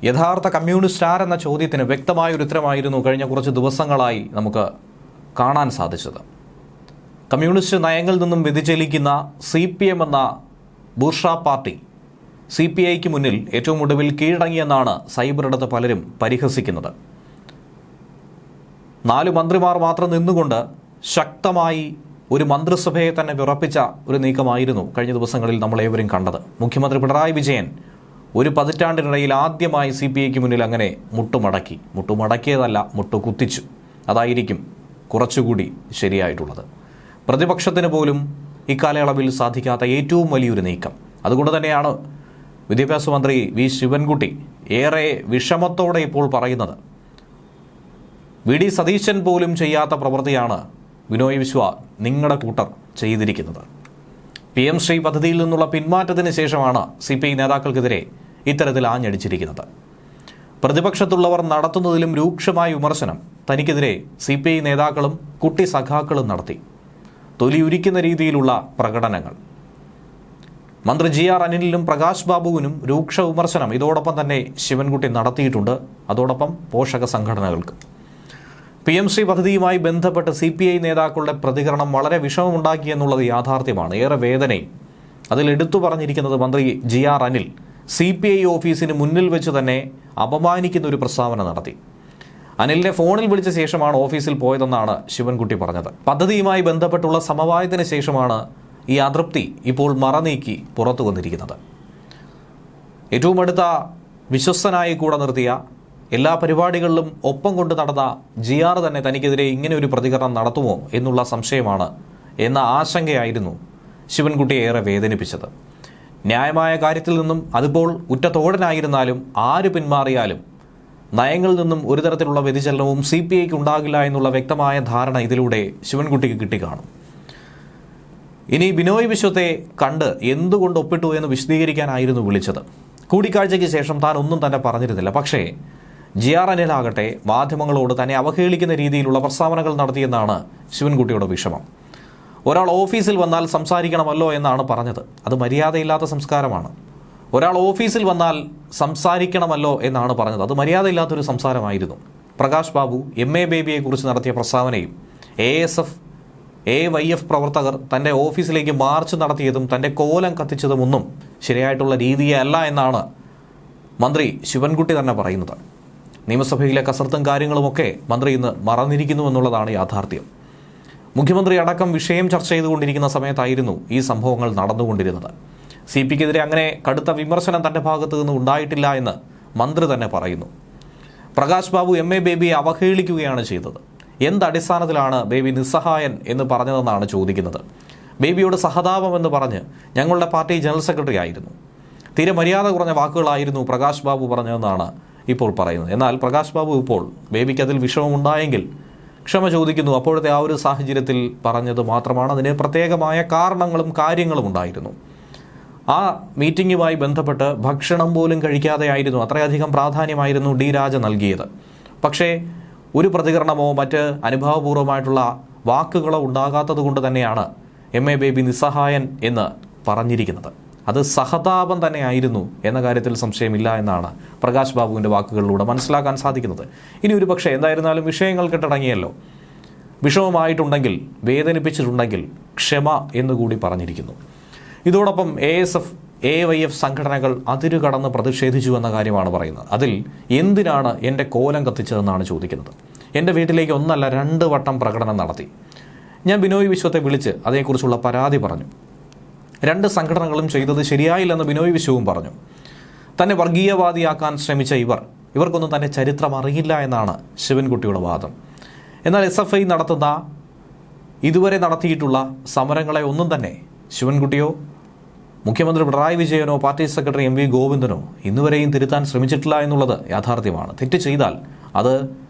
യഥാർത്ഥ കമ്മ്യൂണിസ്റ്റ് ആരെന്ന ചോദ്യത്തിന് വ്യക്തമായൊരു ഉത്തരമായിരുന്നു കഴിഞ്ഞ കുറച്ച് ദിവസങ്ങളായി നമുക്ക് കാണാൻ സാധിച്ചത്. കമ്മ്യൂണിസ്റ്റ് നയങ്ങളിൽ നിന്നും വ്യതിചലിക്കുന്ന CPM എന്ന ബൂർഷ്വാ പാർട്ടി CPIക്ക് മുന്നിൽ ഏറ്റവും ഒടുവിൽ കീഴടങ്ങിയെന്നാണ് സൈബറിടത്ത് പലരും പരിഹസിക്കുന്നത്. 4 മന്ത്രിമാർ മാത്രം നിന്നുകൊണ്ട് ശക്തമായി ഒരു മന്ത്രിസഭയെ തന്നെ വിറപ്പിച്ച ഒരു നീക്കമായിരുന്നു കഴിഞ്ഞ ദിവസങ്ങളിൽ നമ്മളേവരും കണ്ടത്. മുഖ്യമന്ത്രി പിണറായി വിജയൻ ഒരു പതിറ്റാണ്ടിനിടയിൽ ആദ്യമായി CPIക്ക് മുന്നിൽ അങ്ങനെ മുട്ടുമടക്കിയതല്ല, മുട്ടുകുത്തിച്ചു. അതായിരിക്കും കുറച്ചുകൂടി ശരിയായിട്ടുള്ളത്. പ്രതിപക്ഷത്തിന് പോലും ഇക്കാലയളവിൽ സാധിക്കാത്ത ഏറ്റവും വലിയൊരു നീക്കം. അതുകൊണ്ട് തന്നെയാണ് വിദ്യാഭ്യാസ മന്ത്രി വി ശിവൻകുട്ടി ഏറെ വിഷമത്തോടെ ഇപ്പോൾ പറയുന്നത്. VD സതീശൻ പോലും ചെയ്യാത്ത പ്രവൃത്തിയാണ് ബിനോയ് വിശ്വ നിങ്ങളുടെ കൂട്ടർ ചെയ്തിരിക്കുന്നത്. PM ശ്രീ പദ്ധതിയിൽ നിന്നുള്ള പിന്മാറ്റത്തിന് ശേഷമാണ് CPI നേതാക്കൾക്കെതിരെ ഇത്തരത്തിൽ ആഞ്ഞടിച്ചിരിക്കുന്നത്. പ്രതിപക്ഷത്തുള്ളവർ നടത്തുന്നതിലും രൂക്ഷമായ വിമർശനം തനിക്കെതിരെ CPI നേതാക്കളും കുട്ടി സഖാക്കളും നടത്തി. തൊലിയുരിക്കുന്ന രീതിയിലുള്ള പ്രകടനങ്ങൾ. മന്ത്രി GR അനിലിനും പ്രകാശ് ബാബുവിനും രൂക്ഷ വിമർശനം ഇതോടൊപ്പം തന്നെ ശിവൻകുട്ടി നടത്തിയിട്ടുണ്ട്. അതോടൊപ്പം പോഷക സംഘടനകൾക്ക്. PM ശ്രീ പദ്ധതിയുമായി ബന്ധപ്പെട്ട് CPI നേതാക്കളുടെ പ്രതികരണം വളരെ വിഷമമുണ്ടാക്കിയെന്നുള്ളത് യാഥാർത്ഥ്യമാണ്. ഏറെ വേദനയും. അതിൽ എടുത്തു പറഞ്ഞിരിക്കുന്നത് മന്ത്രി GR അനിൽ CPI ഓഫീസിന് മുന്നിൽ വെച്ച് തന്നെ അപമാനിക്കുന്ന ഒരു പ്രസ്താവന നടത്തി. അനിലിനെ ഫോണിൽ വിളിച്ച ശേഷമാണ് ഓഫീസിൽ പോയതെന്നാണ് ശിവൻകുട്ടി പറഞ്ഞത്. പദ്ധതിയുമായി ബന്ധപ്പെട്ടുള്ള സമവായത്തിന് ശേഷമാണ് ഈ അതൃപ്തി ഇപ്പോൾ മറനീക്കി പുറത്തു വന്നിരിക്കുന്നത്. ഏറ്റവും അടുത്ത വിശ്വസ്തനായി കൂടെ നിർത്തിയ എല്ലാ പരിപാടികളിലും ഒപ്പം കൊണ്ട് നടന്ന GR തന്നെ തനിക്കെതിരെ ഇങ്ങനെ ഒരു പ്രതികരണം നടത്തുമോ എന്നുള്ള സംശയമാണ് എന്ന ആശങ്കയായിരുന്നു ശിവൻകുട്ടിയെ ഏറെ വേദനിപ്പിച്ചത്. ന്യായമായ കാര്യത്തിൽ നിന്നും അതിപ്പോൾ ഉറ്റത്തോടനായിരുന്നാലും ആര് പിന്മാറിയാലും നയങ്ങളിൽ നിന്നും ഒരു തരത്തിലുള്ള വ്യതിചലനവും CPIക്ക് ഉണ്ടാകില്ല എന്നുള്ള വ്യക്തമായ ധാരണ ഇതിലൂടെ ശിവൻകുട്ടിക്ക് കിട്ടിക്കാണും. ഇനി ബിനോയ് വിശ്വത്തെ കണ്ട് എന്തുകൊണ്ട് ഒപ്പിട്ടു എന്ന് വിശദീകരിക്കാനായിരുന്നു വിളിച്ചത്. കൂടിക്കാഴ്ചയ്ക്ക് ശേഷം താൻ ഒന്നും തന്നെ പറഞ്ഞിരുന്നില്ല. പക്ഷേ GR അനിലാകട്ടെ മാധ്യമങ്ങളോട് തന്നെ അവഹേളിക്കുന്ന രീതിയിലുള്ള പ്രസ്താവനകൾ നടത്തിയെന്നാണ് ശിവൻകുട്ടിയുടെ വിഷമം. ഒരാൾ ഓഫീസിൽ വന്നാൽ സംസാരിക്കണമല്ലോ എന്നാണ് പറഞ്ഞത്. അത് മര്യാദയില്ലാത്ത സംസ്കാരമാണ്. ഒരാൾ ഓഫീസിൽ വന്നാൽ സംസാരിക്കണമല്ലോ എന്നാണ് പറഞ്ഞത്. അത് മര്യാദയില്ലാത്തൊരു സംസാരമായിരുന്നു. പ്രകാശ് ബാബു MA ബേബിയെക്കുറിച്ച് നടത്തിയ പ്രസ്താവനയും ASF AYF പ്രവർത്തകർ തൻ്റെ ഓഫീസിലേക്ക് മാർച്ച് നടത്തിയതും തൻ്റെ കോലം കത്തിച്ചതുമൊന്നും ശരിയായിട്ടുള്ള രീതിയല്ല എന്നാണ് മന്ത്രി ശിവൻകുട്ടി തന്നെ പറയുന്നത്. നിയമസഭയിലെ കസർത്തും കാര്യങ്ങളുമൊക്കെ മന്ത്രി ഇന്ന് മറന്നിരിക്കുന്നു എന്നുള്ളതാണ് യാഥാർത്ഥ്യം. മുഖ്യമന്ത്രി അടക്കം വിഷയം ചർച്ച ചെയ്തുകൊണ്ടിരിക്കുന്ന സമയത്തായിരുന്നു ഈ സംഭവങ്ങൾ നടന്നുകൊണ്ടിരുന്നത്. CPIക്കെതിരെ അങ്ങനെ കടുത്ത വിമർശനം തൻ്റെ ഭാഗത്തു നിന്ന് ഉണ്ടായിട്ടില്ല എന്ന് മന്ത്രി തന്നെ പറയുന്നു. പ്രകാശ് ബാബു MA ബേബിയെ അവഹേളിക്കുകയാണ് ചെയ്തത്. എന്തടിസ്ഥാനത്തിലാണ് ബേബി നിസ്സഹായൻ എന്ന് പറഞ്ഞതെന്നാണ് ചോദിക്കുന്നത്. ബേബിയോട് സഹതാപം എന്ന് പറഞ്ഞ് ഞങ്ങളുടെ പാർട്ടി ജനറൽ സെക്രട്ടറി ആയിരുന്നു. തീരെ മര്യാദ കുറഞ്ഞ വാക്കുകളായിരുന്നു പ്രകാശ് ബാബു പറഞ്ഞതെന്നാണ് ഇപ്പോൾ പറയുന്നത്. എന്നാൽ പ്രകാശ് ബാബു ഇപ്പോൾ ബേബിക്ക് അതിൽ വിഷമമുണ്ടായെങ്കിൽ ക്ഷമ ചോദിക്കുന്നു. അപ്പോഴത്തെ ആ ഒരു സാഹചര്യത്തിൽ പറഞ്ഞത് മാത്രമാണ്. അതിന് പ്രത്യേകമായ കാരണങ്ങളും കാര്യങ്ങളും ഉണ്ടായിരുന്നു. ആ മീറ്റിംഗുമായി ബന്ധപ്പെട്ട് ഭക്ഷണം പോലും കഴിക്കാതെയായിരുന്നു, അത്രയധികം പ്രാധാന്യമായിരുന്നു D രാജ നൽകിയത്. പക്ഷേ ഒരു പ്രതികരണമോ മറ്റ് അനുഭാവപൂർവ്വമായിട്ടുള്ള വാക്കുകളോ ഉണ്ടാകാത്തത് കൊണ്ട് തന്നെയാണ് MA ബേബി നിസ്സഹായൻ എന്ന് പറഞ്ഞിരിക്കുന്നത്. അത് സഹതാപം തന്നെയായിരുന്നു എന്ന കാര്യത്തിൽ സംശയമില്ല എന്നാണ് പ്രകാശ് ബാബുവിൻ്റെ വാക്കുകളിലൂടെ മനസ്സിലാക്കാൻ സാധിക്കുന്നത്. ഇനി ഒരു പക്ഷേ എന്തായിരുന്നാലും വിഷയങ്ങൾ കെട്ടടങ്ങിയല്ലോ. വിഷമമായിട്ടുണ്ടെങ്കിൽ, വേദനിപ്പിച്ചിട്ടുണ്ടെങ്കിൽ ക്ഷമ എന്നുകൂടി പറഞ്ഞിരിക്കുന്നു. ഇതോടൊപ്പം ASF AYF സംഘടനകൾ അതിരുകടന്ന് പ്രതിഷേധിച്ചു എന്ന കാര്യമാണ് പറയുന്നത്. അതിൽ എന്തിനാണ് എൻ്റെ കോലം കത്തിച്ചതെന്നാണ് ചോദിക്കുന്നത്. എൻ്റെ വീട്ടിലേക്ക് 1 അല്ല 2 വട്ടം പ്രകടനം നടത്തി. ഞാൻ ബിനോയ് വിശ്വത്തെ വിളിച്ച് അതേക്കുറിച്ചുള്ള പരാതി പറഞ്ഞു. 2 സംഘടനകളും ചെയ്തത് ശരിയായില്ലെന്ന് ബിനോയ് വിശ്വവും പറഞ്ഞു. തന്നെ വർഗീയവാദിയാക്കാൻ ശ്രമിച്ച ഇവർക്കൊന്നും തന്നെ ചരിത്രം അറിയില്ല എന്നാണ് ശിവൻകുട്ടിയുടെ വാദം. എന്നാൽ SFI നടത്തുന്ന ഇതുവരെ നടത്തിയിട്ടുള്ള സമരങ്ങളെ ഒന്നും തന്നെ ശിവൻകുട്ടിയോ മുഖ്യമന്ത്രി പിണറായി വിജയനോ പാർട്ടി സെക്രട്ടറി MV ഗോവിന്ദനോ ഇന്നുവരെയും തിരുത്താൻ ശ്രമിച്ചിട്ടില്ല എന്നുള്ളത് യാഥാർത്ഥ്യമാണ്. തെറ്റ് ചെയ്താൽ അത്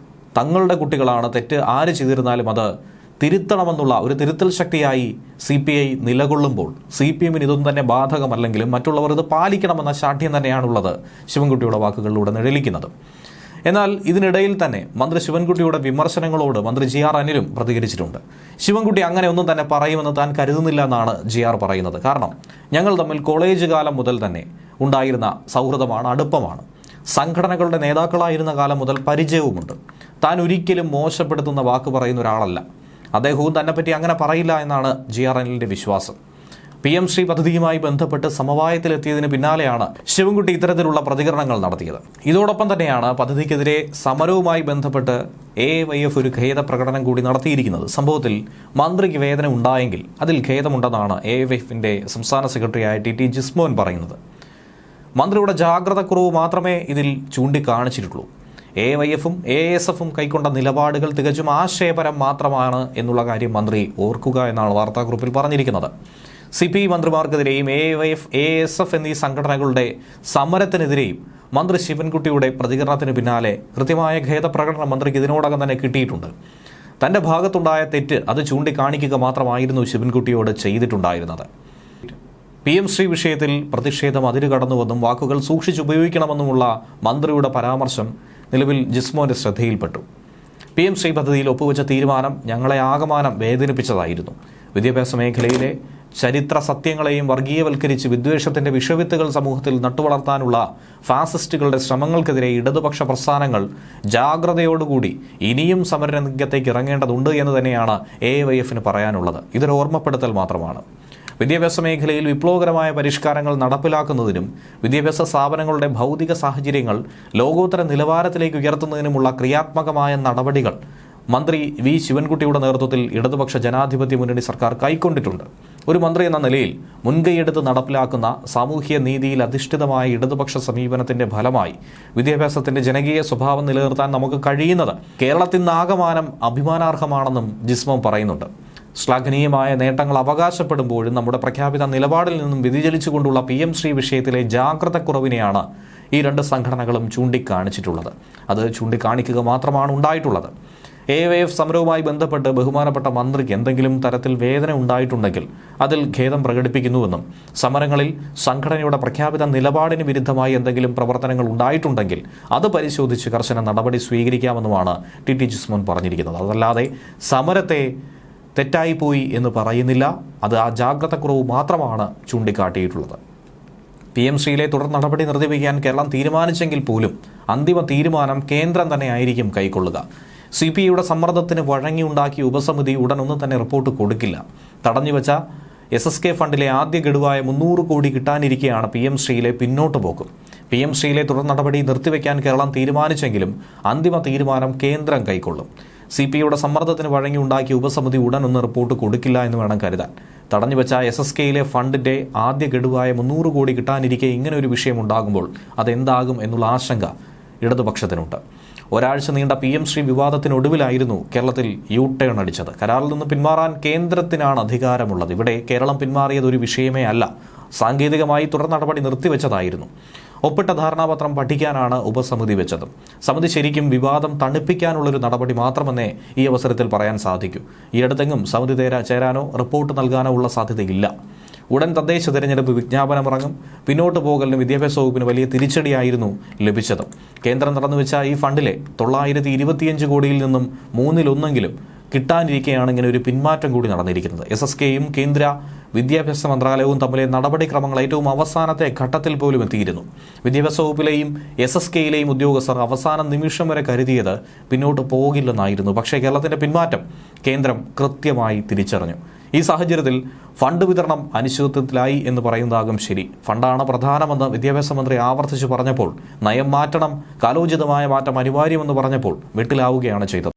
തങ്ങളുടെ കുട്ടികളാണ്. തെറ്റ് ആര് ചെയ്തിരുന്നാലും അത് തിരുത്തണമെന്നുള്ള ഒരു തിരുത്തൽ ശക്തിയായി CPI നിലകൊള്ളുമ്പോൾ CPMന് ഇതൊന്നും തന്നെ ബാധകമല്ലെങ്കിലും മറ്റുള്ളവർ ഇത് പാലിക്കണമെന്ന ശാഠ്യം തന്നെയാണുള്ളത് ശിവൻകുട്ടിയുടെ വാക്കുകളിലൂടെ നിഴലിക്കുന്നത്. എന്നാൽ ഇതിനിടയിൽ തന്നെ മന്ത്രി ശിവൻകുട്ടിയുടെ വിമർശനങ്ങളോട് മന്ത്രി GR അനിലും പ്രതികരിച്ചിട്ടുണ്ട്. ശിവൻകുട്ടി അങ്ങനെ ഒന്നും തന്നെ പറയുമെന്ന് താൻ കരുതുന്നില്ല എന്നാണ് GR പറയുന്നത്. കാരണം ഞങ്ങൾ തമ്മിൽ കോളേജ് കാലം മുതൽ തന്നെ ഉണ്ടായിരുന്ന സൗഹൃദമാണ്, അടുപ്പമാണ്. സംഘടനകളുടെ നേതാക്കളായിരുന്ന കാലം മുതൽ പരിചയവുമുണ്ട്. താൻ ഒരിക്കലും മോശപ്പെടുത്തുന്ന വാക്ക് പറയുന്ന ഒരാളല്ല. അദ്ദേഹവും തന്നെപ്പറ്റി അങ്ങനെ പറയില്ല എന്നാണ് GRNLന്റെ വിശ്വാസം. PM-ശ്രീ പദ്ധതിയുമായി ബന്ധപ്പെട്ട് സമവായത്തിലെത്തിയതിന് പിന്നാലെയാണ് ശിവൻകുട്ടി ഇത്തരത്തിലുള്ള പ്രതികരണങ്ങൾ നടത്തിയത്. ഇതോടൊപ്പം തന്നെയാണ് പദ്ധതിക്കെതിരെ സമരവുമായി ബന്ധപ്പെട്ട് AYF ഒരു ഖേദപ്രകടനം കൂടി നടത്തിയിരിക്കുന്നത്. സംഭവത്തിൽ മന്ത്രിക്ക് വേദന ഉണ്ടായെങ്കിൽ അതിൽ ഖേദമുണ്ടെന്നാണ് AYFന്റെ സംസ്ഥാന സെക്രട്ടറിയായ TT ജിസ്മോൻ പറയുന്നത്. മന്ത്രിയുടെ ജാഗ്രതക്കുറവ് മാത്രമേ ഇതിൽ ചൂണ്ടിക്കാണിച്ചിട്ടുള്ളൂ. AYFും ASFും കൈക്കൊണ്ട നിലപാടുകൾ തികച്ചും ആശയപരം മാത്രമാണ് എന്നുള്ള കാര്യം മന്ത്രി ഓർക്കുക എന്നാണ് വാർത്താക്കുറിപ്പിൽ പറഞ്ഞിരിക്കുന്നത്. CPI മന്ത്രിമാർക്കെതിരെയും AYF, ASF എന്നീ സംഘടനകളുടെ സമരത്തിനെതിരെയും മന്ത്രി ശിവൻകുട്ടിയുടെ പ്രതികരണത്തിന് പിന്നാലെ കൃത്യമായ ഖേദപ്രകടനം മന്ത്രിക്ക് ഇതിനോടകം തന്നെ കിട്ടിയിട്ടുണ്ട്. തൻ്റെ ഭാഗത്തുണ്ടായ തെറ്റ് അത് ചൂണ്ടിക്കാണിക്കുക മാത്രമായിരുന്നു ശിവൻകുട്ടിയോട് ചെയ്തിട്ടുണ്ടായിരുന്നത്. PM-ശ്രീ വിഷയത്തിൽ പ്രതിഷേധം അതിരുകടന്നുവെന്നും വാക്കുകൾ സൂക്ഷിച്ചുപയോഗിക്കണമെന്നുമുള്ള മന്ത്രിയുടെ പരാമർശം നിലവിൽ ജിസ്മോന്റെ ശ്രദ്ധയിൽപ്പെട്ടു. PM-ശ്രീ പദ്ധതിയിൽ ഒപ്പുവെച്ച തീരുമാനം ഞങ്ങളെ ആകമാനം വേദനിപ്പിച്ചതായിരുന്നു. വിദ്യാഭ്യാസ മേഖലയിലെ ചരിത്ര സത്യങ്ങളെയും വർഗീയവൽക്കരിച്ച് വിദ്വേഷത്തിന്റെ വിഷവിത്തുകൾ സമൂഹത്തിൽ നട്ടുവളർത്താനുള്ള ഫാസിസ്റ്റുകളുടെ ശ്രമങ്ങൾക്കെതിരെ ഇടതുപക്ഷ പ്രസ്ഥാനങ്ങൾ ജാഗ്രതയോടുകൂടി ഇനിയും സമരരംഗത്തേക്ക് ഇറങ്ങേണ്ടതുണ്ട് എന്ന് തന്നെയാണ് AYFന് പറയാനുള്ളത്. ഇതൊരു ഓർമ്മപ്പെടുത്തൽ മാത്രമാണ്. വിദ്യാഭ്യാസ മേഖലയിൽ വിപ്ലവകരമായ പരിഷ്കാരങ്ങൾ നടപ്പിലാക്കുന്നതിനും വിദ്യാഭ്യാസ സ്ഥാപനങ്ങളുടെ ഭൗതിക സാഹചര്യങ്ങൾ ലോകോത്തര നിലവാരത്തിലേക്ക് ഉയർത്തുന്നതിനുമുള്ള ക്രിയാത്മകമായ നടപടികൾ മന്ത്രി V ശിവൻകുട്ടിയുടെ നേതൃത്വത്തിൽ ഇടതുപക്ഷ ജനാധിപത്യ മുന്നണി സർക്കാർ കൈക്കൊണ്ടിട്ടുണ്ട്. ഒരു മന്ത്രി എന്ന നിലയിൽ മുൻകൈയെടുത്ത് നടപ്പിലാക്കുന്ന സാമൂഹ്യ നീതിയിൽ അധിഷ്ഠിതമായ ഇടതുപക്ഷ സമീപനത്തിന്റെ ഫലമായി വിദ്യാഭ്യാസത്തിന്റെ ജനകീയ സ്വഭാവം നിലനിർത്താൻ നമുക്ക് കഴിയുന്നത് കേരളത്തിനാകമാനം അഭിമാനാർഹമാണെന്നും ജിസ്മോൻ പറയുന്നുണ്ട്. ശ്ലാഘനീയമായ നേട്ടങ്ങൾ അവകാശപ്പെടുമ്പോഴും നമ്മുടെ പ്രഖ്യാപിത നിലപാടിൽ നിന്നും വ്യതിചലിച്ചുകൊണ്ടുള്ള PM-ശ്രീ വിഷയത്തിലെ ജാഗ്രതക്കുറവിനെയാണ് ഈ രണ്ട് സംഘടനകളും ചൂണ്ടിക്കാണിച്ചിട്ടുള്ളത്. അത് ചൂണ്ടിക്കാണിക്കുക മാത്രമാണ് ഉണ്ടായിട്ടുള്ളത്. AYF സമരവുമായി ബന്ധപ്പെട്ട് ബഹുമാനപ്പെട്ട മന്ത്രിക്ക് എന്തെങ്കിലും തരത്തിൽ വേദന ഉണ്ടായിട്ടുണ്ടെങ്കിൽ അതിൽ ഖേദം പ്രകടിപ്പിക്കുന്നുവെന്നും സമരങ്ങളിൽ സംഘടനയുടെ പ്രഖ്യാപിത നിലപാടിന് വിരുദ്ധമായി എന്തെങ്കിലും പ്രവർത്തനങ്ങൾ ഉണ്ടായിട്ടുണ്ടെങ്കിൽ അത് പരിശോധിച്ച് കർശന നടപടി സ്വീകരിക്കാമെന്നുമാണ് TT ജിസ്മോൻ പറഞ്ഞിരിക്കുന്നത്. അതല്ലാതെ സമരത്തെ തെറ്റായിപ്പോയി എന്ന് പറയുന്നില്ല. അത് ആ ജാഗ്രതക്കുറവ് മാത്രമാണ് ചൂണ്ടിക്കാട്ടിയിട്ടുള്ളത്. PM-ശ്രീയിലെ തുടർ നടപടി നിർത്തിവെക്കാൻ കേരളം തീരുമാനിച്ചെങ്കിൽ പോലും അന്തിമ തീരുമാനം കേന്ദ്രം തന്നെ ആയിരിക്കും കൈക്കൊള്ളുക. CPIയുടെ സമ്മർദ്ദത്തിന് വഴങ്ങിയുണ്ടാക്കിയ ഉപസമിതി ഉടനൊന്നും തന്നെ റിപ്പോർട്ട് കൊടുക്കില്ല. തടഞ്ഞുവെച്ച SSK ഫണ്ടിലെ ആദ്യ ഗഡുവായ 300 കോടി കിട്ടാനിരിക്കെയാണ് PM-ശ്രീയിലെ പിന്നോട്ട് പോക്കും. PM-ശ്രീയിലെ തുടർ നടപടി നിർത്തിവെക്കാൻ കേരളം തീരുമാനിച്ചെങ്കിലും അന്തിമ തീരുമാനം കേന്ദ്രം കൈക്കൊള്ളും. CPIയുടെ സമ്മർദ്ദത്തിന് വഴങ്ങിയുണ്ടാക്കിയ ഉപസമിതി ഉടനൊന്നും റിപ്പോർട്ട് കൊടുക്കില്ല എന്ന് വേണം കരുതാൻ. തടഞ്ഞുവെച്ച SSKയിലെ ഫണ്ടിന്റെ ആദ്യ ഗഡുവായ 300 കോടി കിട്ടാനിരിക്കെ ഇങ്ങനെ ഒരു വിഷയം ഉണ്ടാകുമ്പോൾ അതെന്താകും എന്നുള്ള ആശങ്ക ഇടതുപക്ഷത്തിനുണ്ട്. ഒരാഴ്ച നീണ്ട PM-ശ്രീ വിവാദത്തിനൊടുവിലായിരുന്നു കേരളത്തിൽ U-ടേൺ അടിച്ചത്. കരാറിൽ നിന്ന് പിന്മാറാൻ കേന്ദ്രത്തിനാണ് അധികാരമുള്ളത്. ഇവിടെ കേരളം പിന്മാറിയത് ഒരു വിഷയമേ അല്ല, സാങ്കേതികമായി തുടർ നടപടി നിർത്തിവെച്ചതായിരുന്നു. ഒപ്പിട്ട ധാരണാപത്രം പഠിക്കാനാണ് ഉപസമിതി വെച്ചത്. സമിതി ശരിക്കും വിവാദം തണുപ്പിക്കാനുള്ളൊരു നടപടി മാത്രമെന്നേ ഈ അവസരത്തിൽ പറയാൻ സാധിക്കൂ. ഈയടുത്തെങ്ങും സമിതി ചേരാനോ റിപ്പോർട്ട് നൽകാനോ ഉള്ള സാധ്യതയില്ല. ഉടൻ തദ്ദേശ തെരഞ്ഞെടുപ്പ് വിജ്ഞാപനമിറങ്ങും. പിന്നോട്ട് പോകലിന് വിദ്യാഭ്യാസ വകുപ്പിന് വലിയ തിരിച്ചടിയായിരുന്നു ലഭിച്ചത്. കേന്ദ്രം നടന്നുവെച്ച ഈ ഫണ്ടിലെ 925 കോടിയിൽ നിന്നും 1/3 കിട്ടാനിരിക്കെയാണ് ഇങ്ങനെ ഒരു പിന്മാറ്റം കൂടി നടന്നിരിക്കുന്നത്. SSKയും കേന്ദ്ര വിദ്യാഭ്യാസ മന്ത്രാലയവും തമ്മിലെ നടപടിക്രമങ്ങൾ ഏറ്റവും അവസാനത്തെ ഘട്ടത്തിൽ പോലും എത്തിയിരുന്നു. വിദ്യാഭ്യാസ വകുപ്പിലെയും SSKയിലെയും ഉദ്യോഗസ്ഥർ അവസാന നിമിഷം വരെ കരുതിയത് പിന്നോട്ട് പോകില്ലെന്നായിരുന്നു. പക്ഷേ കേരളത്തിന്റെ പിന്മാറ്റം കേന്ദ്രം കൃത്യമായി തിരിച്ചറിഞ്ഞു. ഈ സാഹചര്യത്തിൽ ഫണ്ട് വിതരണം അനിശ്ചിതത്വത്തിലായി എന്ന് പറയുന്നതാകും ശരി. ഫണ്ടാണ് പ്രധാനമെന്ന് വിദ്യാഭ്യാസ മന്ത്രി ആവർത്തിച്ചു പറഞ്ഞപ്പോൾ, നയം മാറ്റണം, കാലോചിതമായ മാറ്റം അനിവാര്യമെന്ന് പറഞ്ഞപ്പോൾ വെട്ടിലാവുകയാണ് ചെയ്തത്.